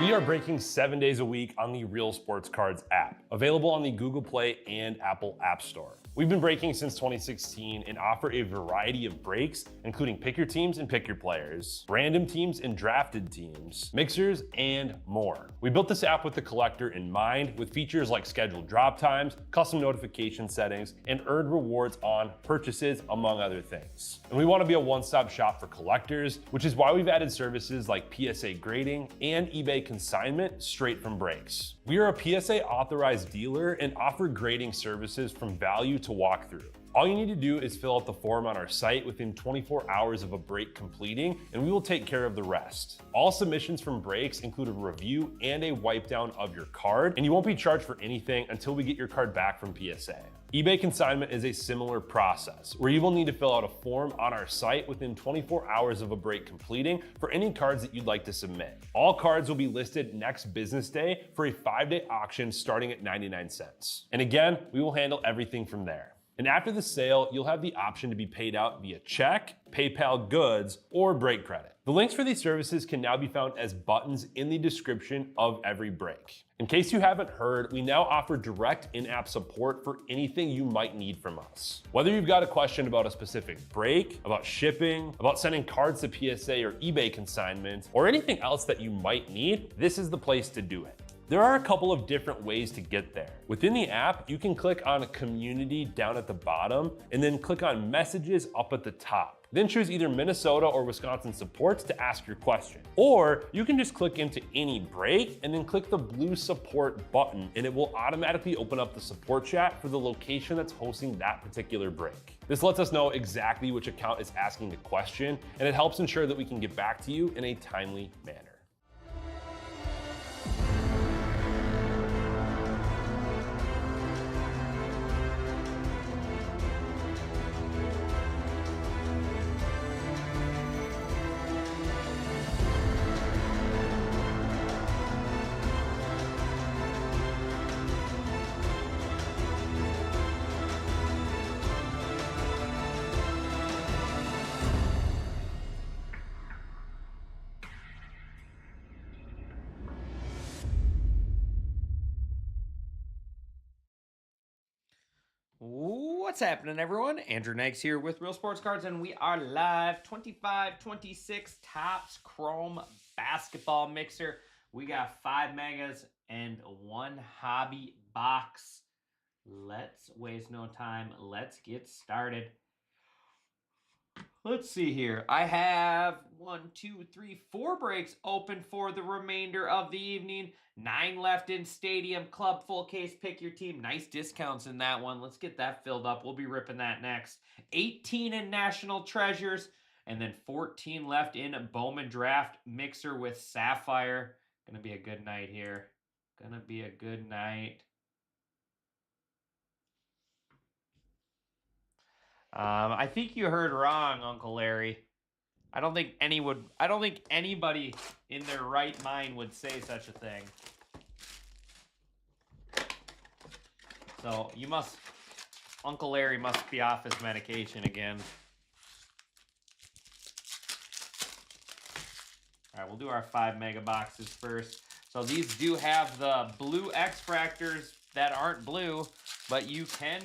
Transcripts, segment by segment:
We are breaking 7 days a week on the Real Sports Cards app, available on the Google Play and Apple App Store. We've been breaking since 2016 and offer a variety of breaks, including pick your teams and pick your players, random teams and drafted teams, mixers, and more. We built this app with the collector in mind, with features like scheduled drop times, custom notification settings, and earned rewards on purchases, among other things. And we want to be a one-stop shop for collectors, which is why we've added services like PSA grading and eBay consignment straight from breaks. We are a PSA authorized dealer and offer grading services from value to walkthrough. All you need to do is fill out the form on our site within 24 hours of a break completing, and we will take care of the rest. All submissions from breaks include a review and a wipe down of your card, and you won't be charged for anything until we get your card back from PSA. eBay consignment is a similar process, where you will need to fill out a form on our site within 24 hours of a break completing for any cards that you'd like to submit. All cards will be listed next business day for a 5-day auction starting at 99 cents. And again, we will handle everything from there. And after the sale, you'll have the option to be paid out via check, PayPal goods, or break credit. The links for these services can now be found as buttons in the description of every break. In case you haven't heard, we now offer direct in-app support for anything you might need from us. Whether you've got a question about a specific break, about shipping, about sending cards to PSA or eBay consignment, or anything else that you might need, this is the place to do it. There are a couple of different ways to get there. Within the app, you can click on Community down at the bottom and then click on Messages up at the top. Then choose either Minnesota or Wisconsin supports to ask your question. Or you can just click into any break and then click the blue support button, and it will automatically open up the support chat for the location that's hosting that particular break. This lets us know exactly which account is asking the question, and it helps ensure that we can get back to you in a timely manner. What's happening, everyone? Andrew Nags here with Real Sports Cards, and we are live. 25-26 Topps Chrome Basketball Mixer. We got 5 megas and 1 hobby box. Let's waste no time. Let's get started. Let's see here. I have 4 breaks open for the remainder of the evening. 9 left in Stadium Club full case. Pick your team. Nice discounts in that one. Let's get that filled up. We'll be ripping that next. 18 in National Treasures. And then 14 left in Bowman Draft Mixer with Sapphire. Gonna be a good night here. Gonna be a good night. I think you heard wrong, Uncle Larry. I don't think anybody in their right mind would say such a thing. So Uncle Larry must be off his medication again. All right, we'll do our 5 mega boxes first. So these do have the blue X-Fractors that aren't blue, but you can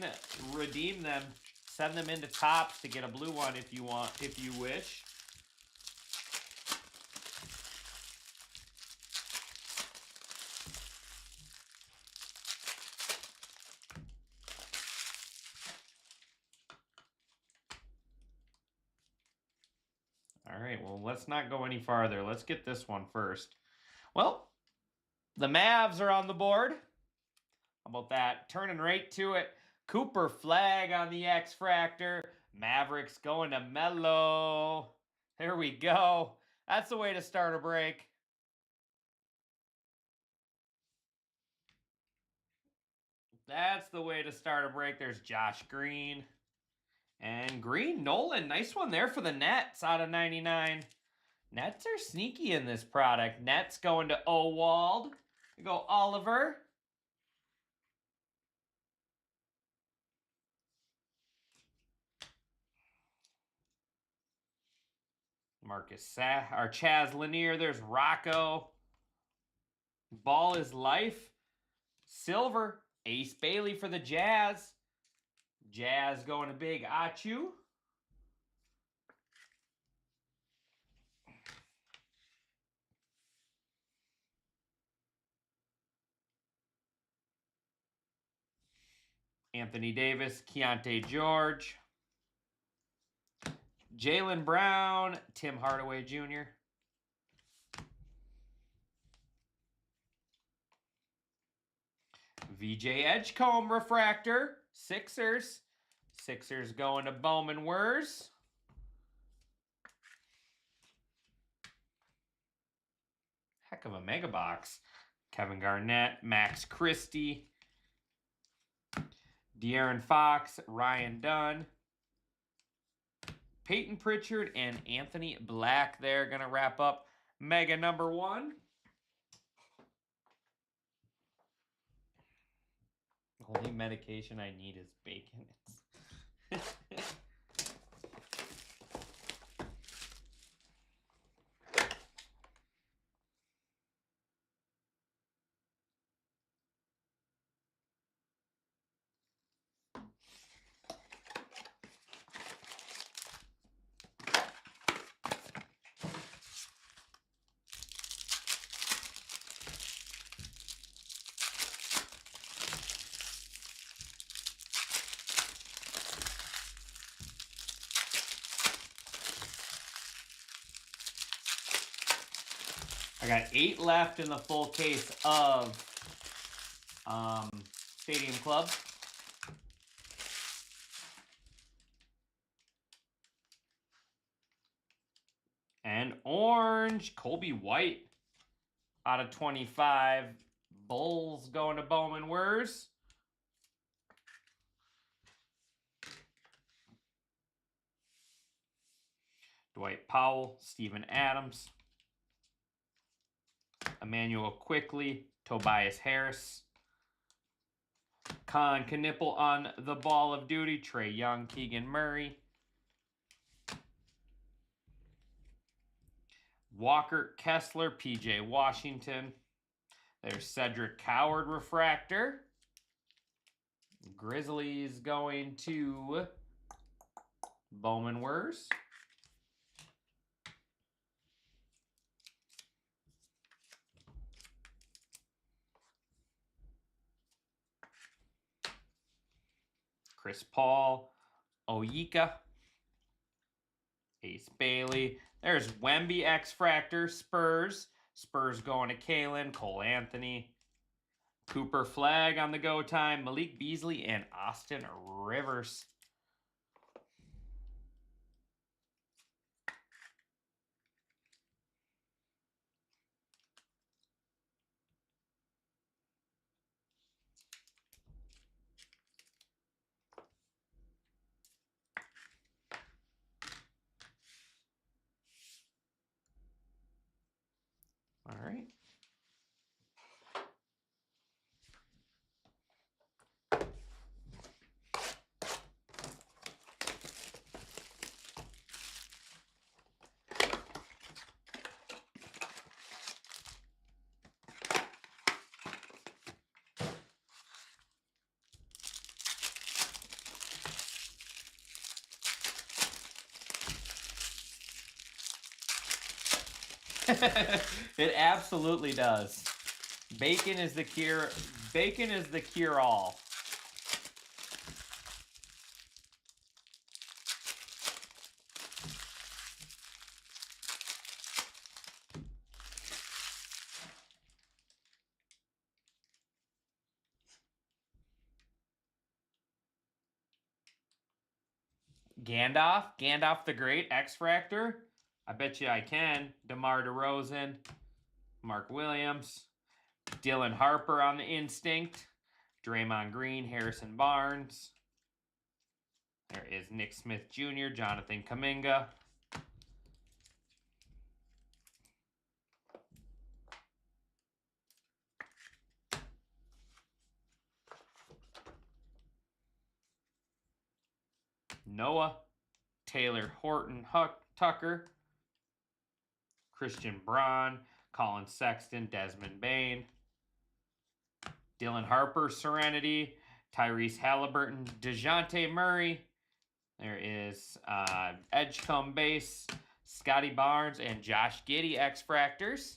redeem them. Send them into Topps to get a blue one if you wish. All right, well, let's not go any farther. Let's get this one first. Well, the Mavs are on the board. How about that? Turning right to it. Cooper Flag on the X-Fractor. Mavericks going to Melo. There we go. That's the way to start a break. That's the way to start a break. There's Josh Green. And Green Nolan. Nice one there for the Nets out of 99. Nets are sneaky in this product. Nets going to Owald. We go Oliver. Chaz Lanier. There's Rocco. Ball is life. Silver, Ace Bailey for the Jazz. Jazz going to Big Achu. Anthony Davis, Keontae George. Jaylen Brown, Tim Hardaway Jr. VJ Edgecombe refractor, Sixers. Sixers going to Bowman Wurs. Heck of a mega box. Kevin Garnett, Max Christie, De'Aaron Fox, Ryan Dunn, Peyton Pritchard, and Anthony Black. They're going to wrap up Mega number 1. The only medication I need is bacon. I got 8 left in the full case of Stadium Club. And orange, Colby White out of 25. Bulls going to Bowman Wurs. Dwight Powell, Steven Adams, Emmanuel Quickly, Tobias Harris, Con Knipple on the Ball of Duty, Trae Young, Keegan Murray, Walker Kessler, PJ Washington. There's Cedric Coward refractor. Grizzlies going to Bowman Wurs. Chris Paul, Oyeka, Ace Bailey. There's Wemby X-Fractor, Spurs. Spurs going to Kalen, Cole Anthony. Cooper Flag on the go time, Malik Beasley, and Austin Rivers. All right. It absolutely does. Bacon is the cure. Bacon is the cure-all. Gandalf the Great, X-Fractor. I bet you I can. DeMar DeRozan, Mark Williams, Dylan Harper on the Instinct, Draymond Green, Harrison Barnes. There is Nick Smith Jr., Jonathan Kuminga. Noah, Taylor Horton Tucker, Christian Braun, Colin Sexton, Desmond Bain, Dylan Harper, Serenity. Tyrese Halliburton, DeJounte Murray. There is Edgecombe Base, Scotty Barnes, and Josh Giddey, X-Fractors.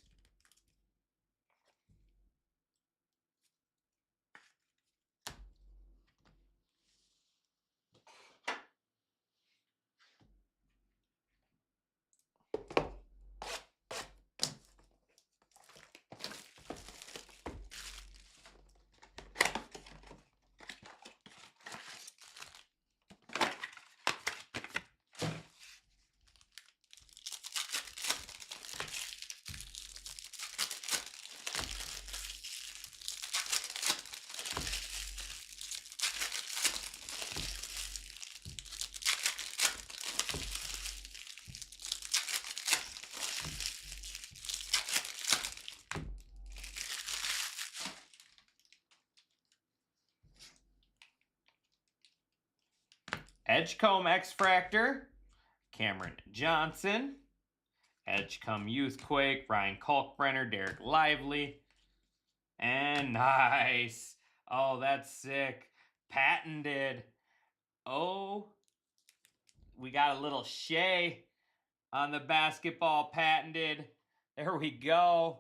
Edgecombe X-Fractor, Cameron Johnson. Edgecombe Youthquake, Ryan Kalkbrenner, Derek Lively. And nice. Oh, that's sick. Patented. Oh, we got a little Shea on the basketball patented. There we go.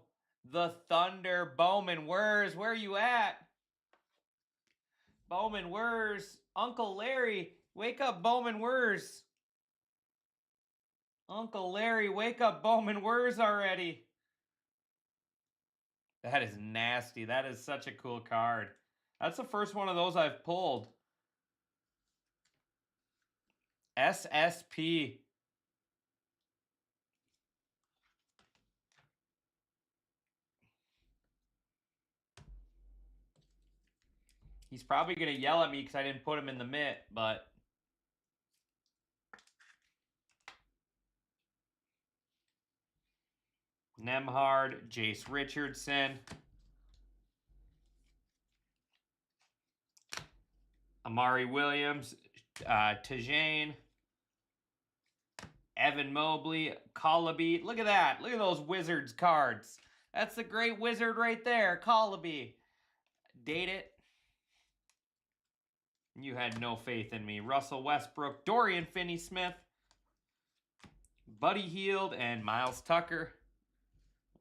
The Thunder, Bowman Wurs. Where are you at? Bowman Wurs. Uncle Larry, wake up, Bowman Wurs. Uncle Larry, wake up, Bowman Wurs already. That is nasty. That is such a cool card. That's the first one of those I've pulled. SSP. He's probably going to yell at me because I didn't put him in the mitt, but... Nemhard, Jace Richardson. Amari Williams, Tajane. Evan Mobley, Colaby. Look at that. Look at those Wizards cards. That's the great wizard right there, Colaby. Date it. You had no faith in me. Russell Westbrook, Dorian Finney-Smith, Buddy Hield, and Miles Tucker.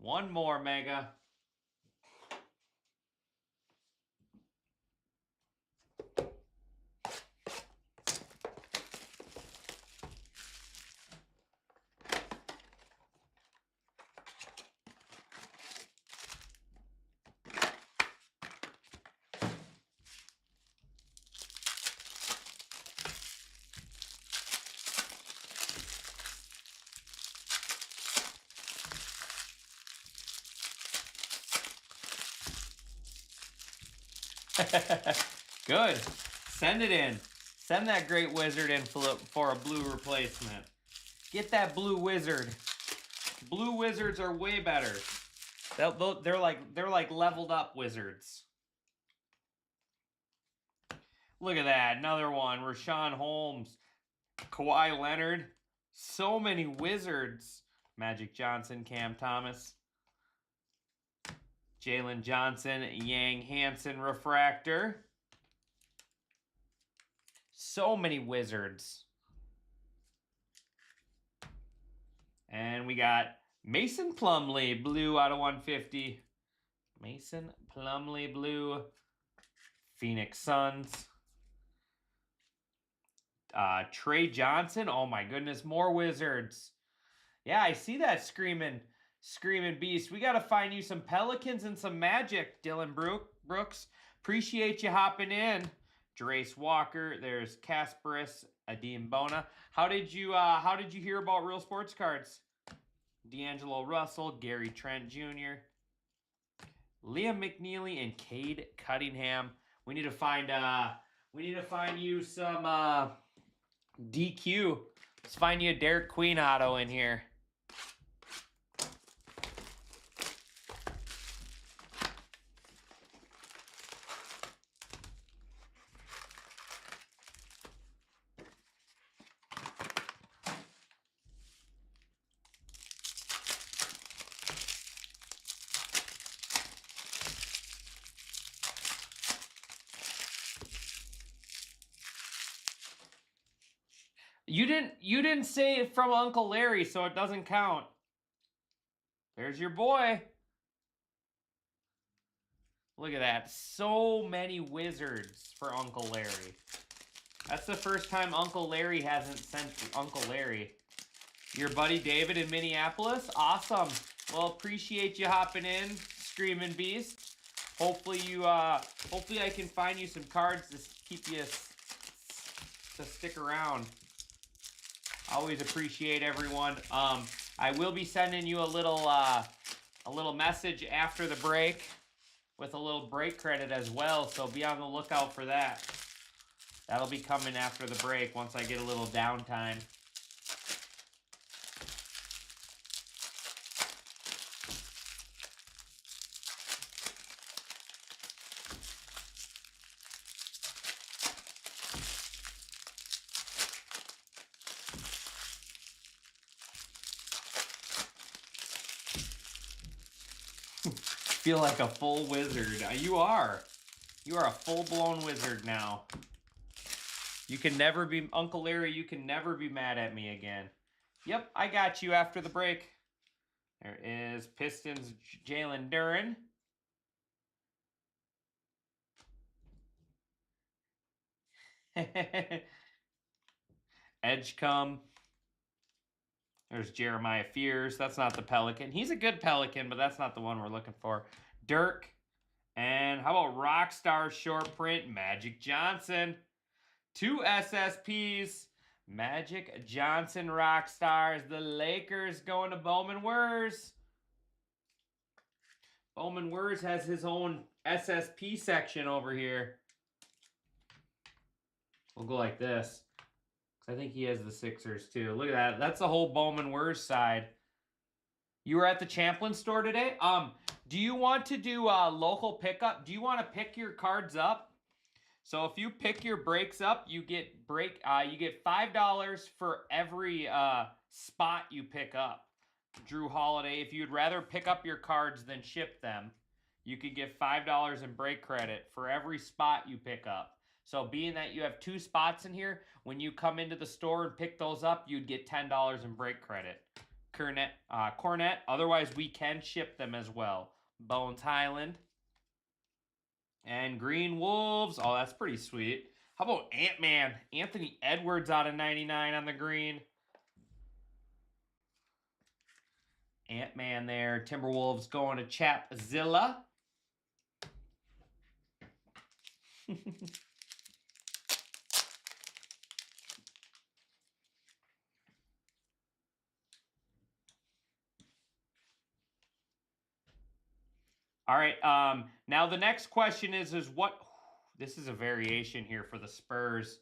One more Mega. Good. Send it in. Send that great wizard in for a blue replacement. Get that blue wizard. Blue wizards are way better. They're like leveled up wizards. Look at that. Another one. Rashawn Holmes. Kawhi Leonard. So many wizards. Magic Johnson. Cam Thomas. Jalen Johnson, Yang Hansen Refractor. So many wizards. And we got Mason Plumlee, blue out of 150. Mason Plumlee, blue. Phoenix Suns. Trey Johnson. Oh my goodness, more wizards. Yeah, I see that screaming beast. We got to find you some Pelicans and some Magic, Dylan Brooks. Appreciate you hopping in. Jarace Walker. There's Kasparis Adembona. How did you hear about Real Sports Cards? D'Angelo Russell, Gary Trent Jr., Liam McNeely, and Cade Cunningham. We need to find you some DQ. Let's find you a Derek Queen auto in here. You didn't say it from Uncle Larry, so it doesn't count. There's your boy. Look at that. So many wizards for Uncle Larry. That's the first time Uncle Larry hasn't sent Uncle Larry. Your buddy David in Minneapolis? Awesome. Well, appreciate you hopping in, Screaming Beast. Hopefully hopefully I can find you some cards to keep you to stick around. Always appreciate everyone. I will be sending you a little message after the break with a little break credit as well, so be on the lookout for that. That'll be coming after the break once I get a little downtime. Feel like a full wizard. You are. You are a full-blown wizard now. You can never be, Uncle Larry, you can never be mad at me again. Yep, I got you after the break. There is Pistons Jalen Duren. Edgecombe. There's Jeremiah Fears. That's not the Pelican. He's a good Pelican, but that's not the one we're looking for. Dirk. And how about Rockstar short print? Magic Johnson. 2 SSPs. Magic Johnson Rockstars. The Lakers going to Bowman Wurs. Bowman Wurs has his own SSP section over here. We'll go like this. I think he has the Sixers too. Look at that. That's the whole Bowman Wurs side. You were at the Champlin store today? Do you want to do a local pickup? Do you want to pick your cards up? So if you pick your breaks up, you get you get $5 for every spot you pick up. Drew Holiday, if you'd rather pick up your cards than ship them, you could get $5 in break credit for every spot you pick up. So being that you have 2 spots in here, when you come into the store and pick those up, you'd get $10 in break credit. Cornet, otherwise we can ship them as well. Bones Highland. And Green Wolves. Oh, that's pretty sweet. How about Ant-Man? Anthony Edwards out of 99 on the green. Ant-Man there. Timberwolves going to Chapzilla. All right, now the next question is what, this is a variation here for the Spurs.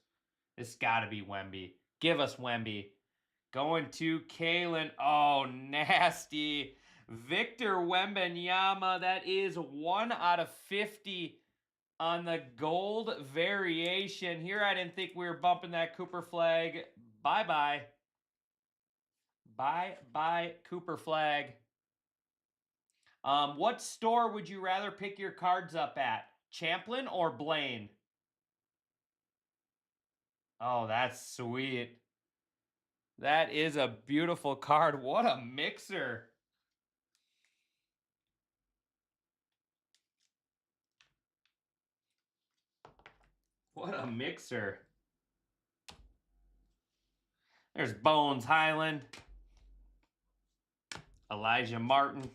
This got to be Wemby. Give us Wemby. Going to Kalen. Oh, nasty. Victor Wembanyama. That is 1 out of 50 on the gold variation. Here I didn't think we were bumping that Cooper flag. Bye-bye. Bye-bye, Cooper flag. What store would you rather pick your cards up at? Champlin or Blaine? Oh, that's sweet. That is a beautiful card. What a mixer. What a mixer. There's Bones Highland. Elijah Martin.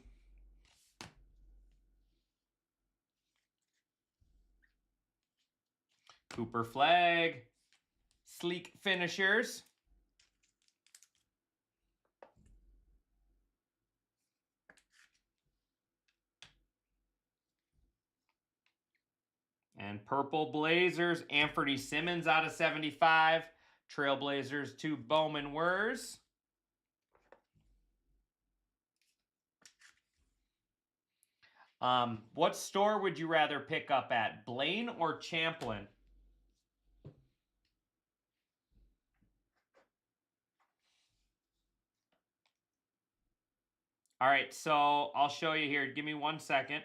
Cooper flag. Sleek finishers. And purple Blazers. Anthony Simmons out of 75. Trailblazers to Bowman Wurs. What store would you rather pick up at? Blaine or Champlin? All right, so I'll show you here. Give me 1 second.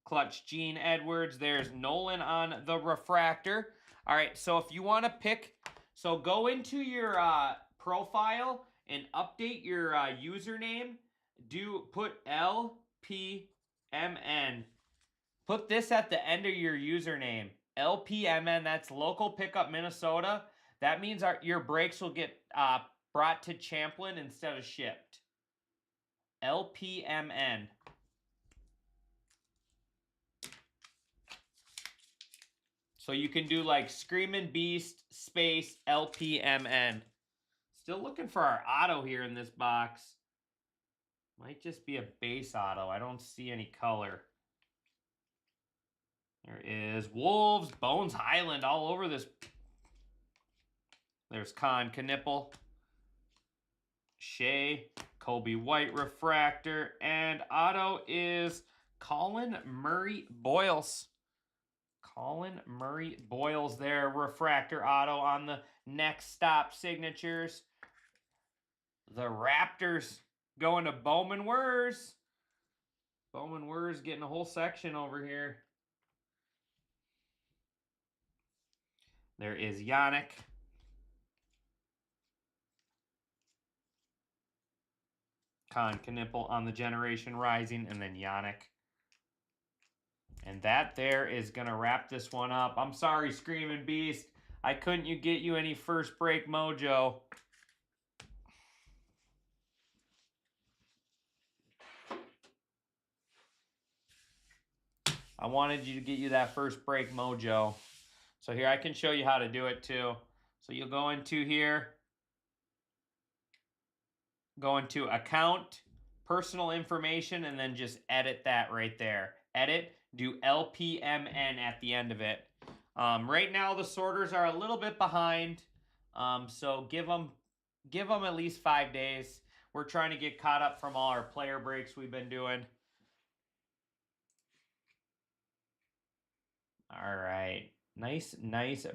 Clutch Gene Edwards. There's Nolan on the refractor. All right, so if you want to pick So go into your profile and update your username. Put LPMN. Put this at the end of your username. LPMN, that's Local Pickup Minnesota. That means your breaks will get brought to Champlin instead of shipped. LPMN. So you can do like Screamin' Beast space LPMN. Still looking for our auto here in this box. Might just be a base auto. I don't see any color. There is Wolves, Bones Highland all over this. There's Con Knipple, Shea, Kobe White refractor, and auto is Colin Murray Boyles. Colin Murray Boyles there, refractor auto on the next stop signatures. The Raptors going to Bowman Wurs. Bowman Wurs getting a whole section over here. There is Yannick. Con Knipple on the Generation Rising, and then Yannick. And that there is going to wrap this one up. I'm sorry, Screaming Beast. I couldn't get you any first break mojo. I wanted you to get you that first break mojo. So here, I can show you how to do it too. So you'll go into here. Go into account, personal information, and then just edit that right there. Edit, do LPMN at the end of it. Right now the sorters are a little bit behind, so give them at least 5 days. We're trying to get caught up from all our player breaks we've been doing. All right, nice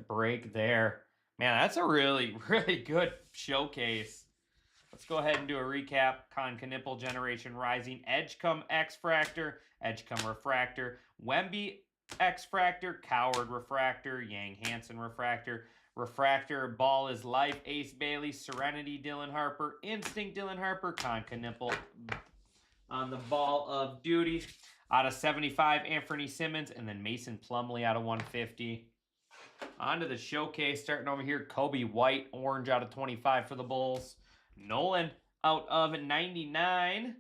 break there. Man, that's a really good showcase. Let's go ahead and do a recap. Con Knipple, Generation Rising, Edgecombe X-Fractor, Edgecombe Refractor, Wemby X-Fractor, Coward Refractor, Yang Hansen Refractor, Refractor, Ball is Life, Ace Bailey, Serenity, Dylan Harper, Instinct, Dylan Harper, Con Knipple on the Ball of Duty. Out of 75, Anthony Simmons, and then Mason Plumlee out of 150. On to the showcase, starting over here, Kobe White, orange out of 25 for the Bulls. Nolan out of 99.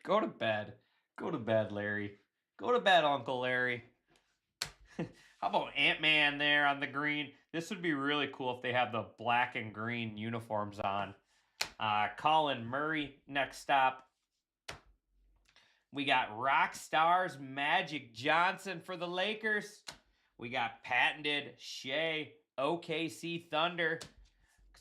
Go to bed. Go to bed, Larry. Go to bed, Uncle Larry. How about Ant-Man there on the green? This would be really cool if they have the black and green uniforms on. Colin Murray, next stop. We got Rock Stars Magic Johnson for the Lakers. We got patented Shea, OKC Thunder.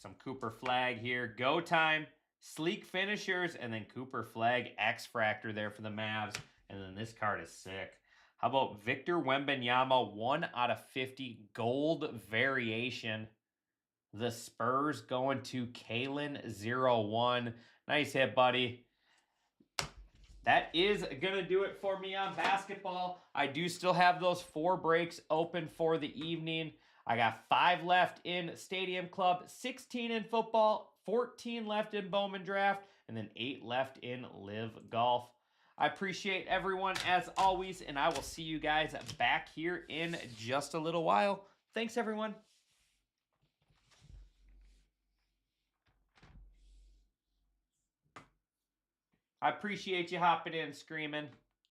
Some Cooper Flag here. Go Time, Sleek Finishers, and then Cooper Flag X-Fractor there for the Mavs. And then this card is sick. How about Victor Wembanyama, 1 out of 50 gold variation. The Spurs going to Kalen 01. Nice hit, buddy. That is going to do it for me on basketball. I do still have those 4 breaks open for the evening. I got 5 left in Stadium Club, 16 in football, 14 left in Bowman Draft, and then 8 left in Live Golf. I appreciate everyone as always, and I will see you guys back here in just a little while. Thanks, everyone. I appreciate you hopping in, Screaming.